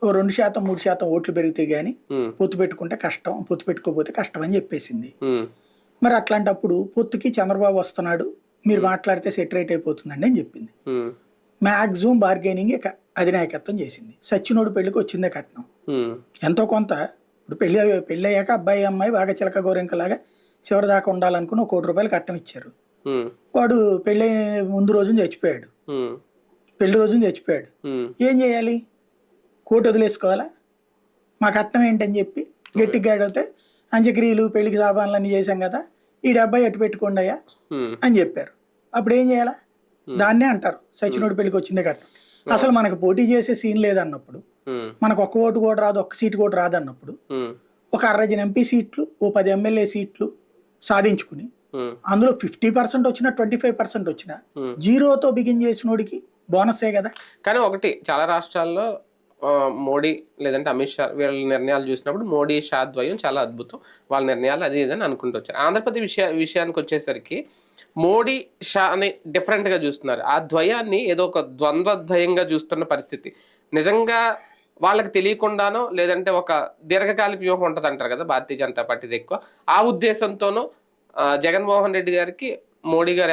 ఓ 2% 3% ఓట్లు పెరిగితే గానీ పొత్తు పెట్టుకుంటే కష్టం, పొత్తు పెట్టుకోకపోతే కష్టం అని చెప్పేసింది. మరి అట్లాంటప్పుడు పొత్తుకి చంద్రబాబు వస్తున్నాడు, మీరు మాట్లాడితే సెటరేట్ అయిపోతుందండి అని చెప్పింది. మ్యాక్సిమం బార్గెనింగ్ అధినాయకత్వం చేసింది. సచ్చినోడు పెళ్లికి వచ్చిందే కట్నం, ఎంతో కొంత. ఇప్పుడు పెళ్లి అయ్యాక అబ్బాయి అమ్మాయి బాగా చిలక గోరింకలాగా చివరి దాకా ఉండాలనుకుని ₹1 కోటి కట్నం ఇచ్చారు. వాడు పెళ్లి ముందు రోజున చచ్చిపోయాడు, పెళ్లి రోజున చచ్చిపోయాడు. ఏం చేయాలి? కోర్టు వదిలేసుకోవాలా? మా కట్నం ఏంటని చెప్పి గట్టిగా అడిగితే అంత్యక్రియలు పెళ్లికి సామాన్లు అన్నీ చేశాం కదా, ఈ డబ్బాయి ఎట్టు పెట్టుకోండి అయ్యా అని చెప్పారు. అప్పుడు ఏం చేయాలా? దాన్నే అంటారు సచినోడు పెళ్లికి వచ్చిందే కట్నం. అసలు మనకు పోటీ చేసే సీన్ లేదన్నప్పుడు, మనకు ఒక్క ఓటు కూడా రాదు, ఒక్క సీటు కూడా రాదన్నప్పుడు, ఒక 60 ఎంపీ సీట్లు, ఓ 10 ఎమ్మెల్యే సీట్లు సాధించుకుని అందులో 50% వచ్చినా 25% వచ్చినా జీరోతో బిగిన్ చేసినోడికి బోనస్సే కదా. కానీ ఒకటి, చాలా రాష్ట్రాల్లో మోడీ లేదంటే అమిత్ షా వీళ్ళ నిర్ణయాలు చూసినప్పుడు మోడీ షా ద్వయం చాలా అద్భుతం, వాళ్ళ నిర్ణయాలు అది ఇదని అనుకుంటూ వచ్చారు. ఆంధ్రప్రదేశ్ విషయానికి వచ్చేసరికి మోడీ షా అని డిఫరెంట్గా చూస్తున్నారు. ఆ ద్వయాన్ని ఏదో ఒక ద్వంద్వద్వయంగా చూస్తున్న పరిస్థితి. నిజంగా వాళ్ళకి తెలియకుండానో లేదంటే ఒక దీర్ఘకాలిక వ్యూహం ఉంటుంది అంటారు కదా భారతీయ జనతా పార్టీది ఎక్కువ, ఆ ఉద్దేశంతోనూ జగన్మోహన్ రెడ్డి గారికి మోడీ గారు